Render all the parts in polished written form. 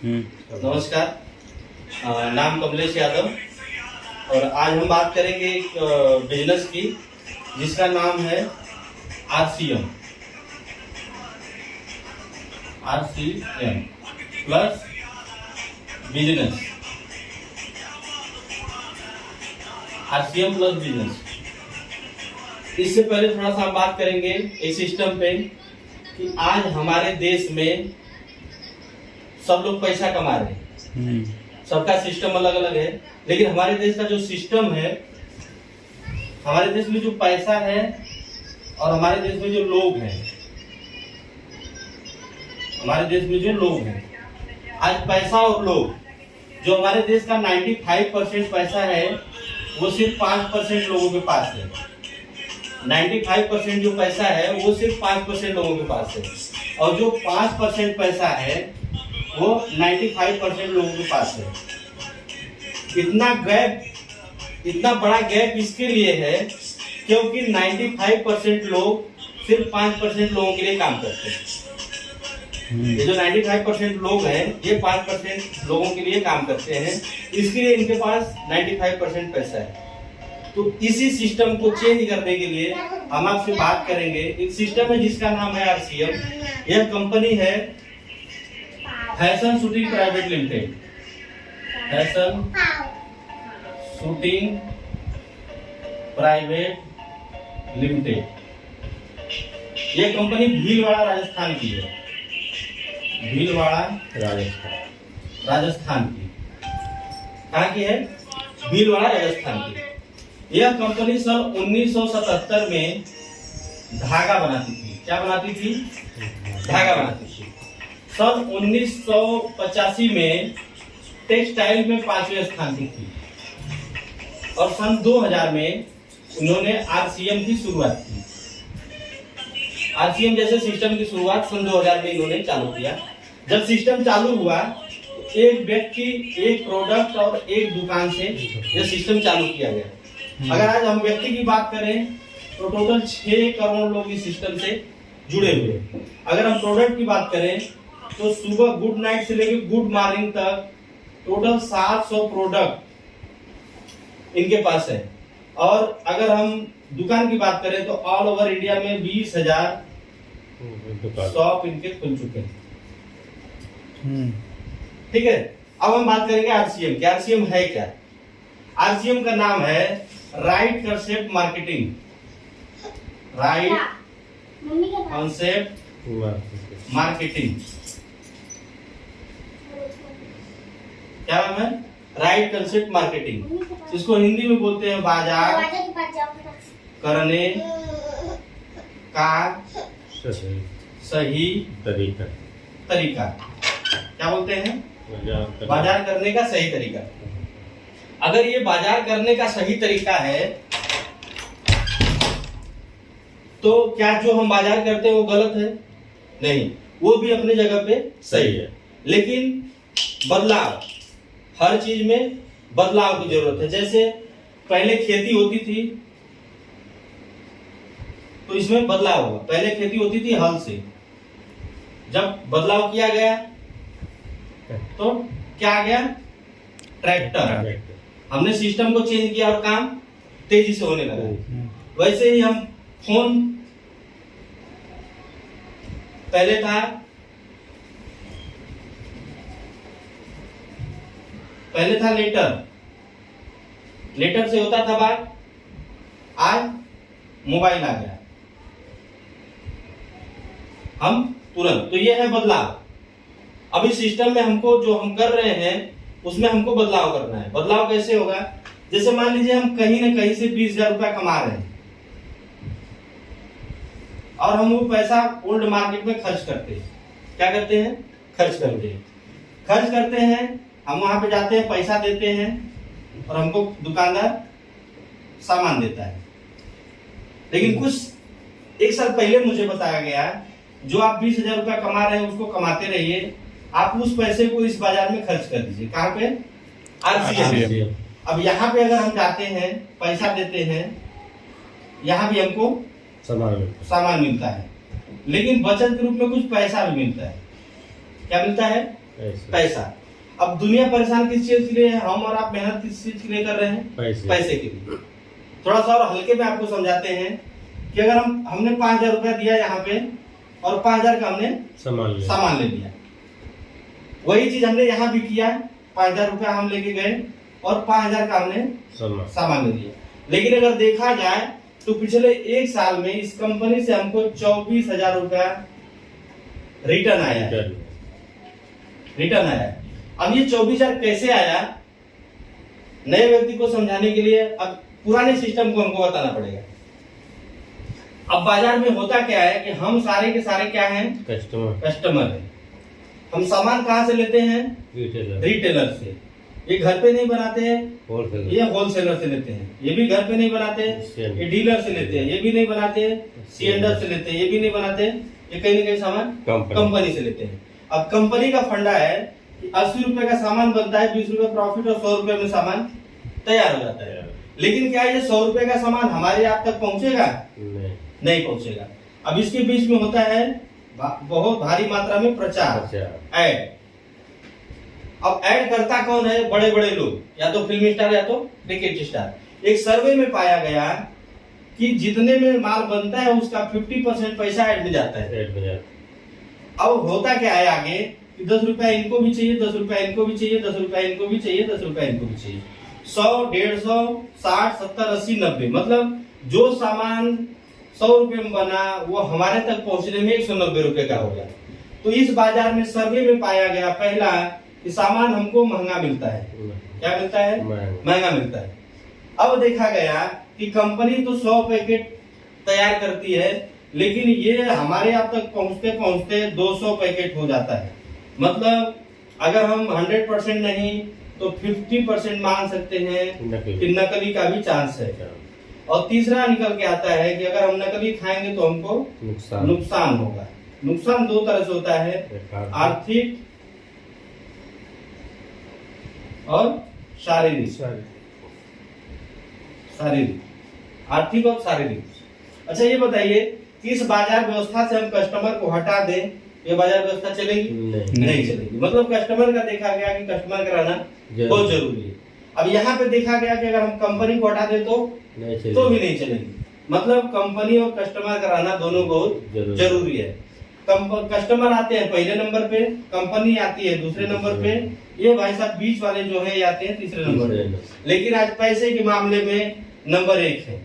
नमस्कार। नाम कमलेश यादव और आज हम बात करेंगे एक बिजनेस की जिसका नाम है RCM plus business. RCM plus business. इससे पहले थोड़ा सा हम बात करेंगे इस सिस्टम पे कि आज हमारे देश में सब लोग पैसा कमा रहे हैं। सबका सिस्टम अलग अलग है, लेकिन हमारे देश का जो सिस्टम है, हमारे देश में जो पैसा है और हमारे देश में जो लोग हैं, हमारे देश में जो लोग हैं, आज पैसा और लोग, जो हमारे देश का 95% पैसा है वो सिर्फ 5% लोगों के पास है। 95% जो पैसा है वो सिर्फ 5% लोगों के पास है, और जो 5% पैसा है वो 95% लोगों के पास है। इतना गैप, इतना बड़ा गैप इसके लिए है क्योंकि 95% लोग सिर्फ 5% लोगों के लिए काम करते हैं। ये जो 95% लोग हैं ये 5% लोगों के लिए काम करते हैं, इसके लिए इनके पास 95% पैसा है। तो इसी सिस्टम को चेंज करने के लिए हम आपसे बात करेंगे। एक सिस्टम है जिसका नाम है RCM। यह कंपनी है fashion shooting private limited. Fashion shooting private limited. यह कंपनी भीलवाड़ा राजस्थान की है। भीलवाड़ा राजस्थान की। कहाँ की है? भीलवाड़ा राजस्थान की। यह कंपनी सन 1977 में धागा बनाती थी। क्या बनाती थी? धागा बनाती थी। सन 1985 में टेक्सटाइल में 5वें स्थान की थी, और सन 2000 में उन्होंने RCM की शुरुआत की। RCM जैसे सिस्टम की शुरुआत सन 2000 में इन्होंने चालू किया। जब सिस्टम चालू हुआ तो एक व्यक्ति, एक प्रोडक्ट और एक दुकान से यह सिस्टम चालू किया गया। अगर आज हम व्यक्ति की बात करें तो टोटल 6 करोड़ लोग इस सिस्टम से जुड़े हुए। अगर हम प्रोडक्ट की बात करें तो सुबह गुड नाइट से लेकर गुड मॉर्निंग तक टोटल 700 प्रोडक्ट इनके पास है। और अगर हम दुकान की बात करें तो ऑल ओवर इंडिया में 20,000 शॉप इनके खुल चुके हैं। ठीक है, अब हम बात करेंगे RCM की। RCM है क्या? RCM का नाम है right concept marketing. Right concept marketing. क्या नाम है? Right concept marketing. इसको हिंदी में बोलते हैं बाजार करने का सही तरीका। क्या बोलते हैं? बाजार करने का सही तरीका। अगर ये बाजार करने का सही तरीका है तो क्या जो हम बाजार करते हैं वो गलत है? नहीं, वो भी अपनी जगह पे सही है। लेकिन बदलाव, हर चीज में बदलाव की जरूरत है। जैसे पहले खेती होती थी तो इसमें बदलाव हुआ। पहले खेती होती थी हल से, जब बदलाव किया गया तो क्या आ गया? ट्रैक्टर। हमने सिस्टम को चेंज किया और काम तेजी से होने लगा। वैसे ही हम फोन, पहले था लेटर से होता था बात, आज मोबाइल आ गया, हम तुरंत। तो ये है बदलाव। अभी सिस्टम में हमको जो हम कर रहे हैं उसमें हमको बदलाव करना है। बदलाव कैसे होगा? जैसे मान लीजिए हम कहीं ना कहीं से 20,000 रुपया कमा रहे हैं और हम वो पैसा ओल्ड मार्केट में खर्च करते हैं। क्या करते हैं? खर्च करते हैं। हम वहां पे जाते हैं, पैसा देते हैं और हमको दुकानदार सामान देता है। लेकिन कुछ एक साल पहले मुझे बताया गया, जो आप 20,000 रुपया कमा रहे हैं उसको कमाते रहिए, आप उस पैसे को इस बाजार में खर्च कर दीजिए। कहाँ पे? RCM। अब यहाँ पे अगर हम जाते हैं, पैसा देते हैं, यहाँ भी हमको सामान मिलता है, लेकिन बचत के रूप में कुछ पैसा भी मिलता है। क्या मिलता है? पैसा। अब दुनिया परेशान किस चीज के लिए है? हम और आप मेहनत किस चीज के लिए कर रहे हैं? पैसे के लिए। थोड़ा सा और हल्के में आपको समझाते हैं कि अगर हमने 5,000 रुपया दिया यहाँ पे और 5,000 का हमने सामान ले लिया, वही चीज हमने यहाँ भी किया, 5,000 रुपया हम लेके गए और 5,000 का हमने सामान ले लिया। लेकिन अगर देखा जाए तो पिछले एक साल में इस कंपनी से हमको 24,000 रुपया रिटर्न आया है। अब ये 24,000 कैसे आया, नए व्यक्ति को समझाने के लिए अब पुराने सिस्टम को हमको बताना पड़ेगा। अब बाजार में होता क्या है कि हम सारे के सारे क्या हैं? कस्टमर है। हम सामान कहाँ से लेते हैं? रिटेलर से। ये घर पे नहीं बनाते हैं, ये होलसेलर से लेते हैं। ये भी घर पे नहीं बनाते, ये डीलर से लेते हैं। ये भी नहीं बनाते, सीएंडर से लेते हैं। ये भी नहीं बनाते, ये कहीं ना कहीं सामान कंपनी से लेते हैं। अब कंपनी का फंडा है कि 80 रुपए का सामान बनता है, 20 रुपए प्रॉफिट और 100 रुपए में सामान तैयार हो जाता है। लेकिन क्या ये 100 रुपए का सामान हमारे आप तक पहुंचेगा? नहीं पहुंचेगा। अब इसके बीच में होता है बहुत भारी मात्रा में प्रचार, ऐड। अब ऐड करता कौन है? बड़े बड़े लोग, या तो फिल्म स्टार या तो क्रिकेट स्टार। एक सर्वे में पाया गया कि जितने में माल बनता है उसका 50% पैसा ऐड में जाता है। अब होता क्या है आगे कि 10 रुपया इनको भी चाहिए, 10 रुपया इनको भी चाहिए, 10 रुपया इनको भी चाहिए, 10 रुपया इनको भी चाहिए। 100, 150, 60, 70, 80, 90, मतलब जो सामान 100 रुपए में बना वो हमारे तक पहुंचने में 190 रुपए का हो गया। तो इस बाजार में सर्वे में पाया गया पहला कि सामान हमको महंगा मिलता है। क्या मिलता है? महंगा मिलता है। अब देखा गया कि कंपनी तो 100 पैकेट तैयार करती है, लेकिन ये हमारे आप तक पहुंचते पहुंचते 200 पैकेट हो जाता है। मतलब अगर हम 100% नहीं तो 50% मान सकते हैं कि नकली का भी चांस है। और तीसरा निकल के आता है कि अगर हम नकली खाएंगे तो हमको नुकसान होगा। नुकसान दो तरह से होता है, आर्थिक और शारीरिक। आर्थिक और शारीरिक। अच्छा ये बताइए कि इस बाजार व्यवस्था से हम कस्टमर को हटा दें, ये बाजार व्यवस्था चलेगी? नहीं चलेगी। मतलब कस्टमर का देखा गया कि कस्टमर का रहना बहुत जरूरी है। अब यहाँ पे देखा गया कि अगर हम कंपनी को हटा दें तो भी नहीं चलेगी। मतलब कंपनी और कस्टमर का रहना दोनों बहुत जरूरी है। कस्टमर आते हैं पहले नंबर पे, कंपनी आती है दूसरे नंबर पे, ये भाई साहब बीच वाले जो है आते हैं तीसरे नंबर पे। लेकिन आज पैसे के मामले में नंबर 1 है।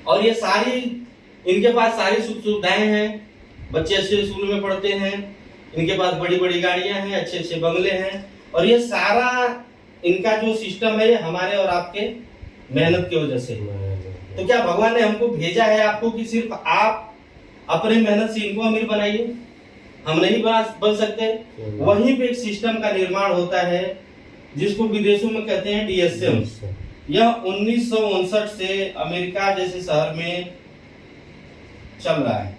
और ये सारी इनके पास सारी सुख सुविधाएं हैं, बच्चे अच्छे स्कूल में पढ़ते हैं, इनके पास बड़ी बड़ी गाड़ियां हैं, अच्छे अच्छे बंगले हैं। और ये सारा इनका जो सिस्टम है हमारे और आपके मेहनत की वजह से। तो क्या भगवान ने हमको भेजा है आपको कि सिर्फ आप अपने मेहनत से इनको अमीर बनाइए? हम नहीं बन सकते। वहीं पे एक सिस्टम का निर्माण होता है जिसको विदेशों में कहते हैं DSM। यह 1959 से अमेरिका जैसे शहर में चल रहा है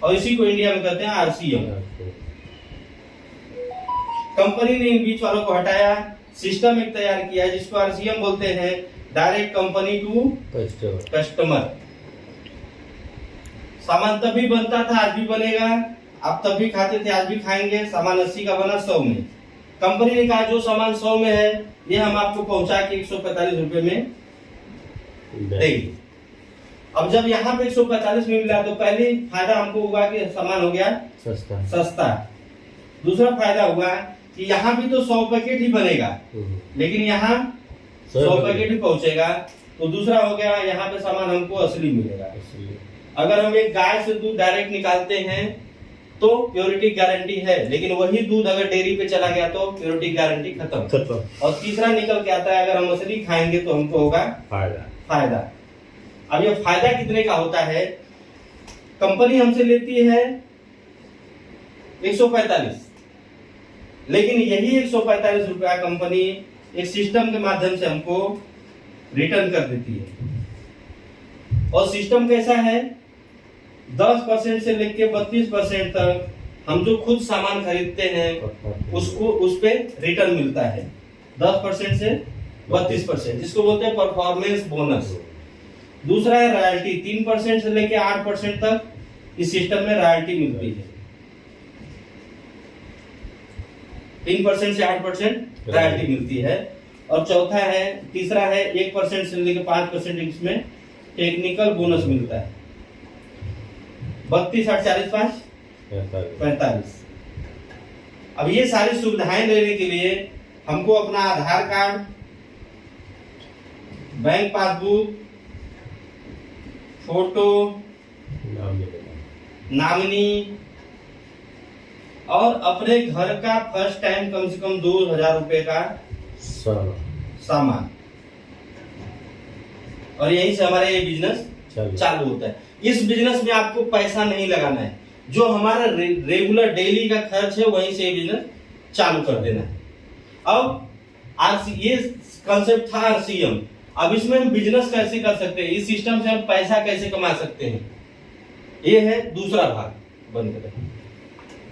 और इसी को इंडिया में कहते हैं RCM। कंपनी ने इन बीच वालों को हटाया, सिस्टम एक तैयार किया है जिसको RCM बोलते हैं, डायरेक्ट कंपनी टू कस्टमर। सामान तभी बनता था, आज भी बनेगा। आप तभी खाते थे, आज भी खाएंगे। सामान 80 का बना 100 में। कंपनी ने कहा जो सामान 100 में है ये हम आपको पहुंचा के 145 रुपए में देंगे। अब जब यहाँ पे 145 में मिला तो पहले फायदा हमको हुआ कि सामान हो गया सस्ता। दूसरा फायदा हुआ कि यहाँ भी तो 100 पैकेट ही बनेगा, लेकिन यहाँ 100 पैकेट ही पहुंचेगा। तो दूसरा हो गया यहाँ पे सामान हमको असली मिलेगा। अगर हम एक गाय से दूध डायरेक्ट निकालते हैं तो प्योरिटी गारंटी है, लेकिन वही दूध अगर डेयरी पे चला गया तो प्योरिटी गारंटी खत्म। और तीसरा निकल के आता है अगर हम असली खाएंगे तो हमको होगा फायदा। अब ये फायदा कितने का होता है? कंपनी हमसे लेती है 145, लेकिन यही 145 रुपया कंपनी एक सिस्टम के माध्यम से हमको रिटर्न कर देती है। और सिस्टम कैसा है? 10% से लेके 32% तक हम जो खुद सामान खरीदते हैं उसको उस पे रिटर्न मिलता है। 10% से 32%, जिसको बोलते हैं परफॉर्मेंस बोनस। दूसरा है रॉयल्टी, 3% से लेके 8% तक इस सिस्टम में रॉयल्टी मिलती है। 3% से 8% रॉयल्टी मिलती है। और चौथा है, तीसरा है 1% से लेकर 5% इसमें टेक्निकल बोनस मिलता है। 32, 8, 40, 5, 45। अब ये सारी सुविधाएं लेने के लिए हमको अपना Aadhaar card, bank passbook, photo, nominee और अपने घर का फर्स्ट टाइम कम से कम 2000 रुपए का सामान, और यहीं से हमारा ये बिजनेस चालू होता है। इस बिजनेस में आपको पैसा नहीं लगाना है, जो हमारा रेगुलर डेली का खर्च है वहीं से ये बिजनेस चालू कर देना है। अब ये कंसेप्ट था आरसीएम। अब इसमें हम बिजनेस कैसे कर सकते हैं, इस सिस्टम से हम पैसा कैसे कमा सकते हैं, ये है दूसरा भाग। बंद करें।